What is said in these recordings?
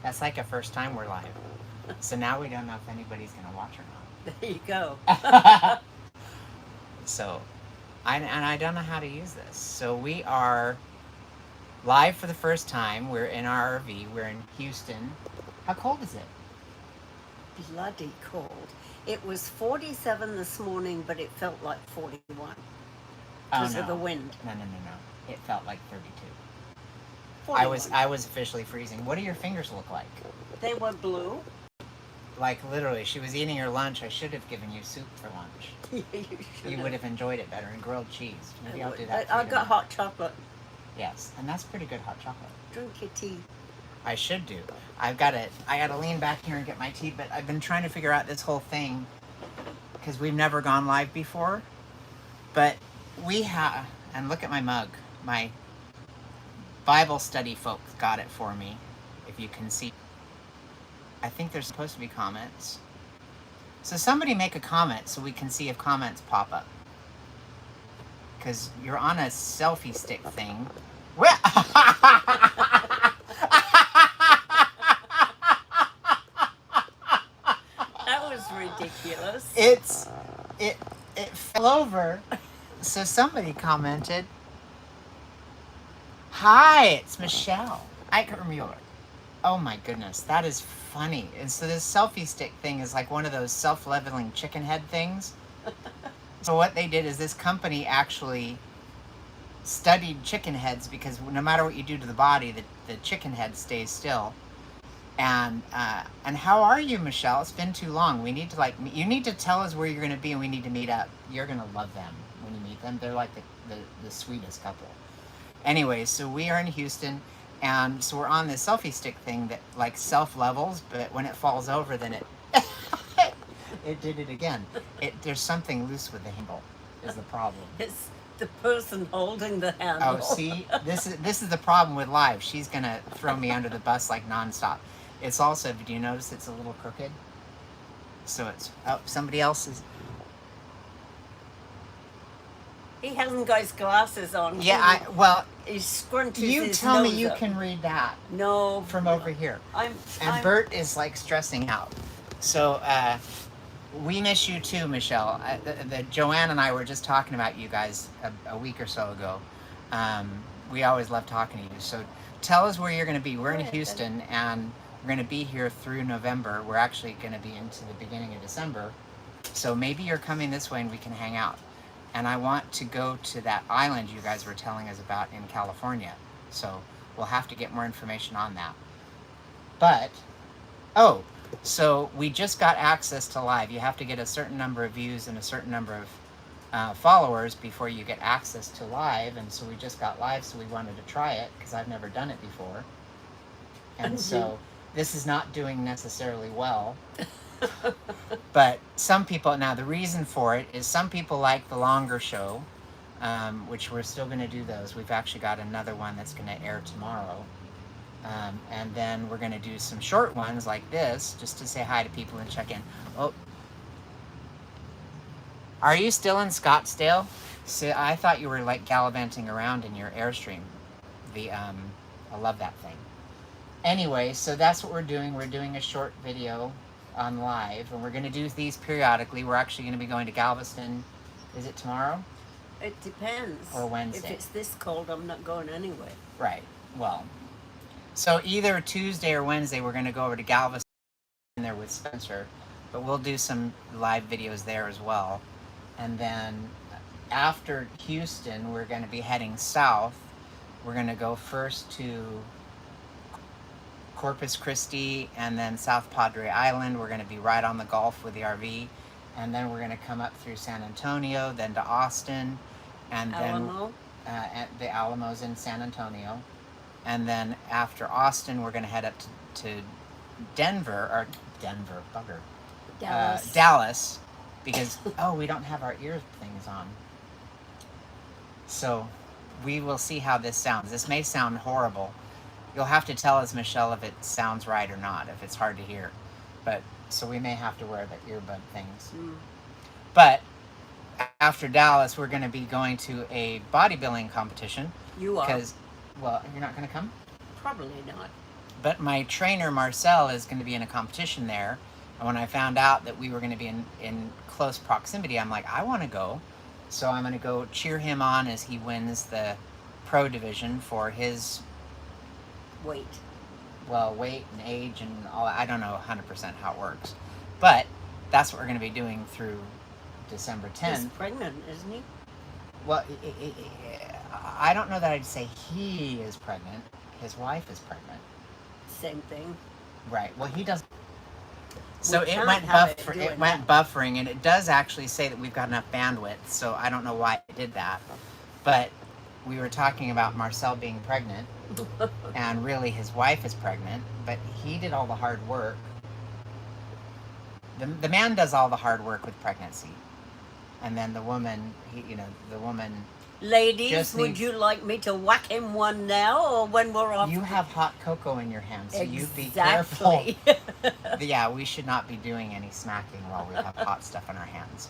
That's like a first time we're live. So now we don't know if anybody's going to watch or There you go. not. So, and I don't know how to use this. So we are live for the first time. We're in our RV. We're in Houston. How cold is it? Bloody cold. It was 47 this morning, but it felt like 41 Oh because no. of the wind. No. It felt like 32. 41. I was officially freezing. What do your fingers look like? They were blue. Like literally, she was eating her lunch. I should have given you soup for lunch. You would have enjoyed it better, and grilled cheese. Maybe I'll do that. But I got hot chocolate. Yes, and that's pretty good hot chocolate. Drink your tea. I should do. I gotta lean back here and get my tea, but I've been trying to figure out this whole thing because we've never gone live before. But we have, and look at my mug. My Bible study folks got it for me. If you can see, I think there's supposed to be comments. So somebody make a comment so we can see if comments pop up. Because you're on a selfie stick thing. That was ridiculous. It fell over. So somebody commented, "Hi, it's Michelle Eicher-Mueller." Oh my goodness, that is funny. And so this selfie stick thing is like one of those self-leveling chicken head things. So what they did is this company actually studied chicken heads because no matter what you do to the body, the chicken head stays still. And how are you, Michelle? It's been too long. We need to you need to tell us where you're going to be, and we need to meet up. You're going to love them when you meet them. They're like the sweetest couple. Anyway, so we are in Houston, and so we're on this selfie stick thing that like self levels, but when it falls over, then it it did it again. There's something loose with the handle. Is the problem? It's the person holding the handle. Oh, see, this is the problem with live. She's gonna throw me under the bus like nonstop. It's also, do you notice it's a little crooked? So it's somebody else's. He hasn't got his glasses on. Yeah, He scrunches you his tell me nose you up. can read that No. from over here. I'm. Bert is like stressing out. So we miss you too, Michelle. The Joanne and I were just talking about you guys a week or so ago. We always love talking to you. So tell us where you're going to be. We're in Houston, and we're going to be here through November. We're actually going to be into the beginning of December. So maybe you're coming this way and we can hang out. And I want to go to that island you guys were telling us about in California. So we'll have to get more information on that. But, so we just got access to live. You have to get a certain number of views and a certain number of followers before you get access to live. And so we just got live, so we wanted to try it because I've never done it before. And so this is not doing necessarily well. But some people, now the reason for it is some people like the longer show, which we're still going to do those. We've actually got another one that's going to air tomorrow. And then we're going to do some short ones like this, just to say hi to people and check in. Oh, are you still in Scottsdale? So I thought you were like gallivanting around in your Airstream. I love that thing. Anyway, so that's what we're doing. We're doing a short video on live, and we're going to do these periodically. We're actually going to be going to Galveston. Is it tomorrow? It depends. Or Wednesday. If it's this cold, I'm not going anyway. Right. Well, so either Tuesday or Wednesday, we're going to go over to Galveston there with Spencer, but we'll do some live videos there as well. And then after Houston, we're going to be heading south. We're going to go first to Corpus Christi and then South Padre Island. We're going to be right on the Gulf with the RV, and then we're going to come up through San Antonio, then to Austin, and Alamo? then at the Alamos in San Antonio, and then after Austin we're going to head up to Dallas, because we don't have our ear things on. So we will see how this sounds. This may sound horrible. You'll have to tell us, Michelle, if it sounds right or not, if it's hard to hear. But so we may have to wear the earbud things. But after Dallas, we're going to be going to a bodybuilding competition. You are. Because, well, you're not going to come? Probably not. But my trainer Marcel is going to be in a competition there, and when I found out that we were going to be in close proximity, I'm like, I want to go. So I'm going to go cheer him on as he wins the pro division for his Wait. weight and age and all. I don't know 100% how it works, but that's what we're going to be doing through December 10th. He's pregnant, isn't he? Well, I don't know that I'd say he is pregnant. His wife is pregnant. Same thing. Right. Well, he does. So We it can't went have it buffer. doing It went buffering, and it does actually say that we've got enough bandwidth. So I don't know why it did that, but we were talking about Marcel being pregnant, and really his wife is pregnant, but he did all the hard work. The man does all the hard work with pregnancy, and then the woman, the woman. Ladies, Just would needs- you like me to whack him one now or when we're off? You have hot cocoa in your hand, so you be Exactly. careful. Yeah, we should not be doing any smacking while we have hot stuff in our hands.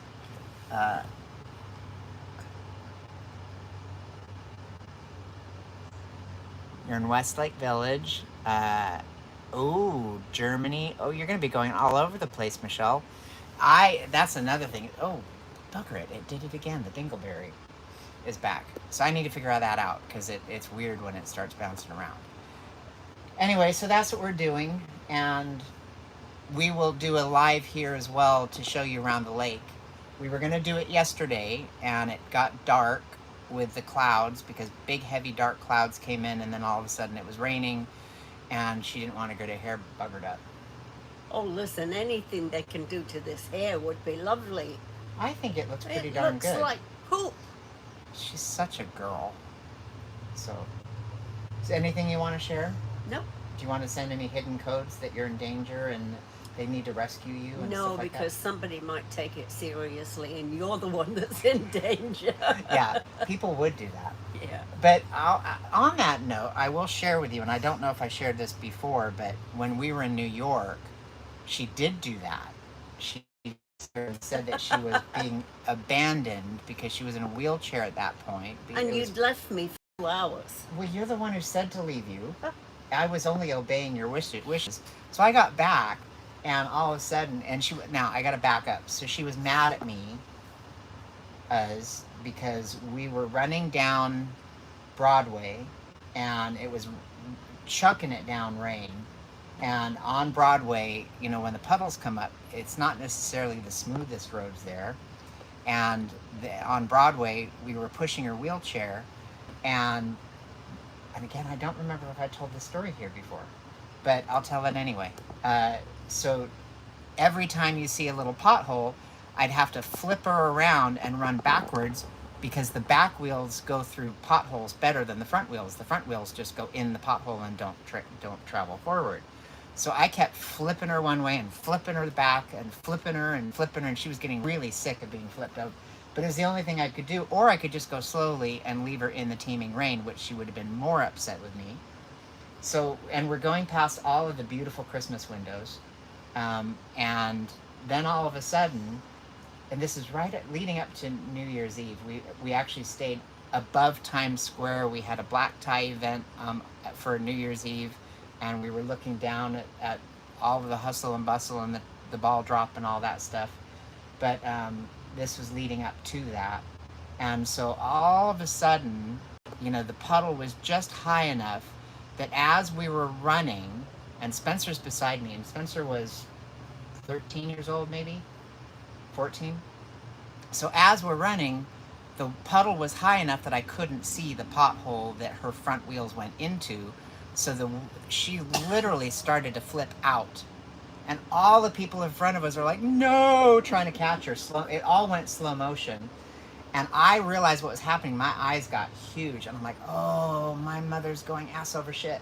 You're in Westlake Village. Germany. Oh, you're going to be going all over the place, Michelle. That's another thing. Oh, bugger it. It did it again. The dingleberry is back. So I need to figure that out because it's weird when it starts bouncing around. Anyway, so that's what we're doing. And we will do a live here as well to show you around the lake. We were going to do it yesterday, and it got dark with the clouds because big, heavy, dark clouds came in, and then all of a sudden it was raining, and she didn't want to get her hair buggered up. Oh, listen, anything they can do to this hair would be lovely. I think it looks pretty It darn looks good. like poop. She's such a girl. So, is there anything you want to share? No. Do you want to send any hidden codes that you're in danger and they need to rescue you and No, stuff like because somebody might take it seriously and you're the one that's in danger. that? Yeah, people would do that. Yeah. But on that note, I will share with you, and I don't know if I shared this before, but when we were in New York, she did do that. She said that she was being abandoned because she was in a wheelchair at that point. And you'd left me for 2 hours. Well, you're the one who said to leave you. I was only obeying your wishes. So I got back, and all of a sudden, now I got to back up. So she was mad at me because we were running down Broadway, and it was chucking it down rain. And on Broadway, when the puddles come up, it's not necessarily the smoothest roads there. And on Broadway, we were pushing her wheelchair, and again, I don't remember if I told this story here before, but I'll tell it anyway. So every time you see a little pothole, I'd have to flip her around and run backwards because the back wheels go through potholes better than the front wheels. The front wheels just go in the pothole and don't travel forward. So I kept flipping her one way and flipping her back and flipping her, and she was getting really sick of being flipped out. But it was the only thing I could do, or I could just go slowly and leave her in the teeming rain, which she would have been more upset with me. So, and we're going past all of the beautiful Christmas windows, and then all of a sudden, and this is leading up to New Year's Eve, we actually stayed above Times Square. We had a black tie event for New Year's Eve, and we were looking down at all of the hustle and bustle and the ball drop and all that stuff. But this was leading up to that. And so all of a sudden, the puddle was just high enough that as we were running, and Spencer's beside me, and Spencer was 13 years old, maybe 14. So as we're running, the puddle was high enough that I couldn't see the pothole that her front wheels went into. So she literally started to flip out. And all the people in front of us are like, no, trying to catch her. It all went slow motion. And I realized what was happening. My eyes got huge. And I'm like, oh, my mother's going ass over shit.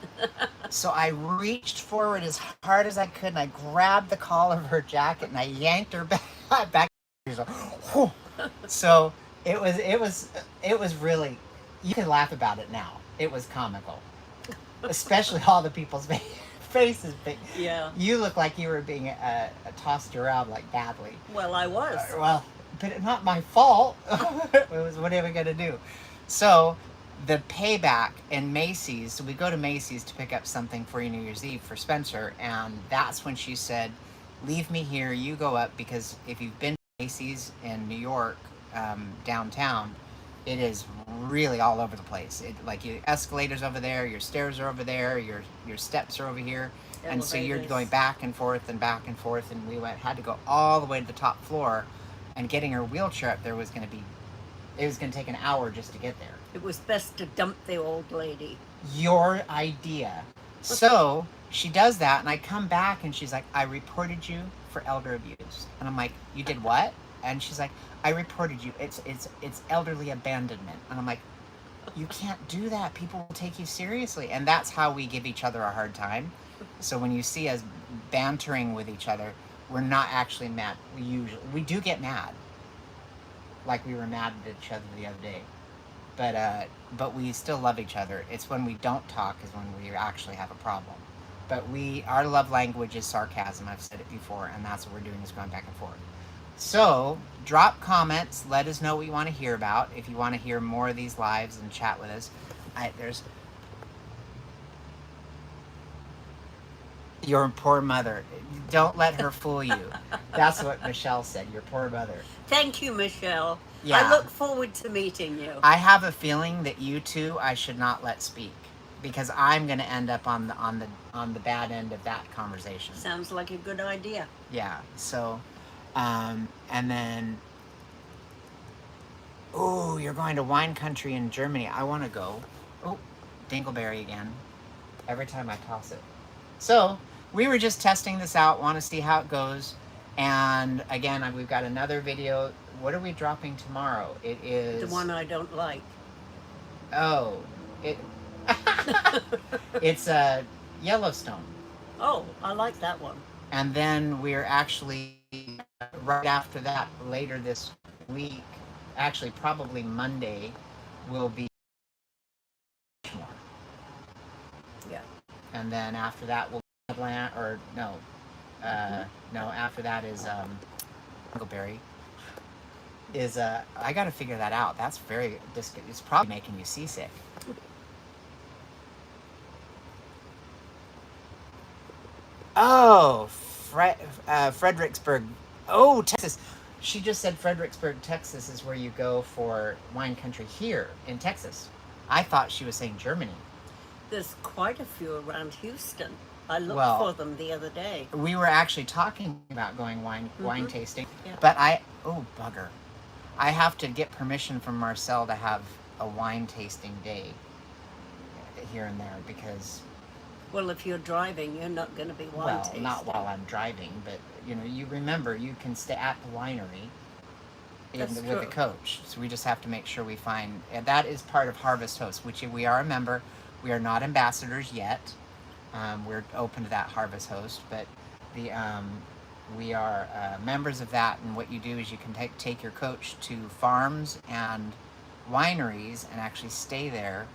So I reached forward as hard as I could, and I grabbed the collar of her jacket, and I yanked her back. So it was really, you can laugh about it now. It was comical. Especially all the people's faces. Yeah. You look like you were being tossed around like badly. Well, I was. But it's not my fault. It was, what are we going to do? So The payback in Macy's, so we go to Macy's to pick up something for New Year's Eve for Spencer, and that's when she said, leave me here, you go up, because if you've been to Macy's in New York, downtown, it is really all over the place. It, like, your escalators over there, your stairs are over there, your steps are over here, and so you're Elevators. going back and forth and back and forth, and we had to go all the way to the top floor, and getting her wheelchair up there was going to be, it was going to take an hour just to get there. It was best to dump the old lady. Your idea. So she does that, and I come back, and she's like, I reported you for elder abuse. And I'm like, you did what? And she's like, I reported you. It's elderly abandonment. And I'm like, you can't do that. People will take you seriously. And that's how we give each other a hard time. So when you see us bantering with each other, we're not actually mad. We do get mad. Like we were mad at each other the other day. But we still love each other. It's when we don't talk is when we actually have a problem. But our love language is sarcasm. I've said it before, and that's what we're doing is going back and forth. So drop comments. Let us know what you want to hear about. If you want to hear more of these lives and chat with us, there's your poor mother. Don't let her fool you. That's what Michelle said. Your poor mother. Thank you, Michelle. Yeah. I look forward to meeting you. I have a feeling that you two I should not let speak because I'm going to end up on the bad end of that conversation. Sounds like a good idea. Yeah. So, and then, oh, you're going to wine country in Germany. I want to go. Oh, dingleberry again. Every time I toss it. So we were just testing this out. Want to see how it goes. And again, we've got another video. What are we dropping tomorrow? It is The one I don't like. Oh, it's Yellowstone. Oh, I like that one. And then we're actually right after that, later this week, actually probably Monday, will be Yeah. and then after that we'll Atlanta, or no, after that is Huckleberry. Is I got to figure that out. That's very it's probably making you seasick. Oh, Fredericksburg. Oh, Texas. She just said Fredericksburg, Texas is where you go for wine country here in Texas. I thought she was saying Germany. There's quite a few around Houston. I looked Well, for them the other day. We were actually talking about going wine tasting, Yeah. but oh bugger, I have to get permission from Marcel to have a wine tasting day here and there because Well, if you're driving, you're not going to be wine tasting. not while I'm driving, but you remember you can stay at the winery with the true. coach. So we just have to make sure we find, and that is part of Harvest Host, which we are a member. We are not ambassadors yet. We're open to that Harvest Host, but we are members of that. And what you do is you can take your coach to farms and wineries and actually stay there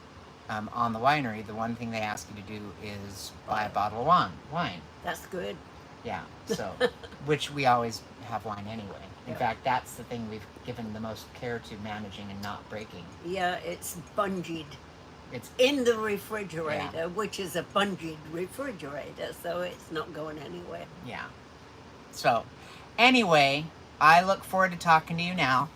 on the winery. The one thing they ask you to do is buy a bottle of wine. That's good. Yeah, so, which we always have wine anyway. In Yeah. fact, that's the thing we've given the most care to managing and not breaking. Yeah, it's bungeed It's in the refrigerator, which is a bungeed refrigerator, so it's not going anywhere. Yeah. So, anyway, I look forward to talking to you now.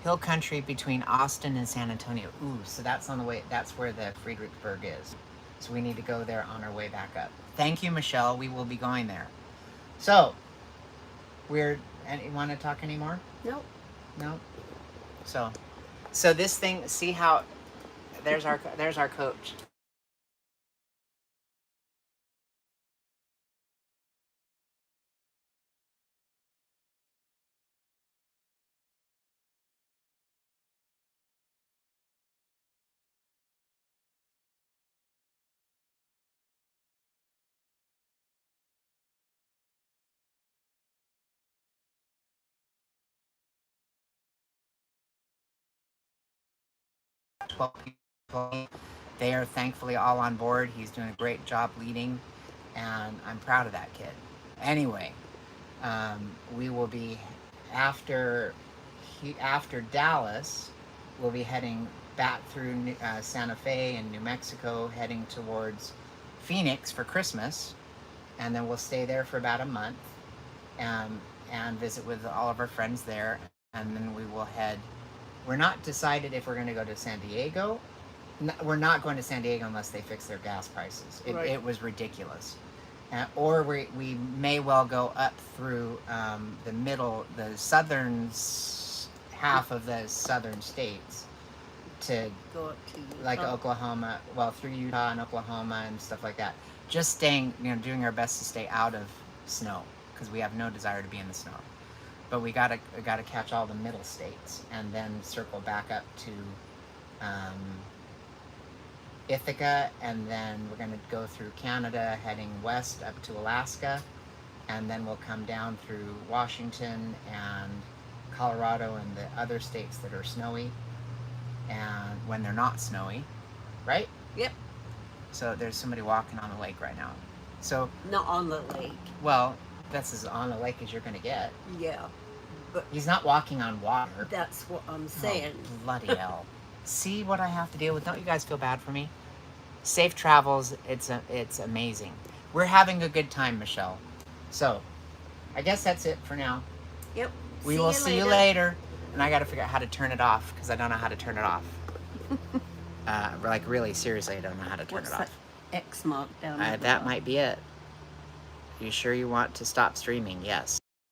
Hill country between Austin and San Antonio. Ooh, so that's on the way. That's where the Friedrichsburg is. So we need to go there on our way back up. Thank you, Michelle. We will be going there. So, you want to talk anymore? Nope. No. So this thing. See how? There's our coach. People. They are thankfully all on board. He's doing a great job leading, and I'm proud of that kid. Anyway, we will be after Dallas. we'll be heading back through Santa Fe and New Mexico, heading towards Phoenix for Christmas, and then we'll stay there for about a month, um, and visit with all of our friends there, and then we will head. We're not decided if we're going to go to San Diego. We're not going to San Diego unless they fix their gas prices. Right. It was ridiculous. Or we may well go up through the southern half of the southern states to Go up to Utah. like Oklahoma, well, through Utah and Oklahoma and stuff like that. Just staying, doing our best to stay out of snow because we have no desire to be in the snow. But we gotta catch all the middle states and then circle back up to Ithaca, and then we're going to go through Canada, heading west up to Alaska, and then we'll come down through Washington and Colorado and the other states that are snowy, and when they're not snowy, right? Yep. So there's somebody walking on the lake right now. So, Not on the lake. well, that's as on the lake as you're going to get. Yeah. But He's not walking on water. that's what I'm saying. Oh, bloody hell. See what I have to deal with? Don't you guys feel bad for me? Safe travels. It's amazing. We're having a good time, Michelle. So, I guess that's it for now. Yep. We will see you later. And I got to figure out how to turn it off because I don't know how to turn it off. Like really, seriously, I don't know how to turn What's it that off. X mark down there? That might be it. You sure you want to stop streaming? Yes.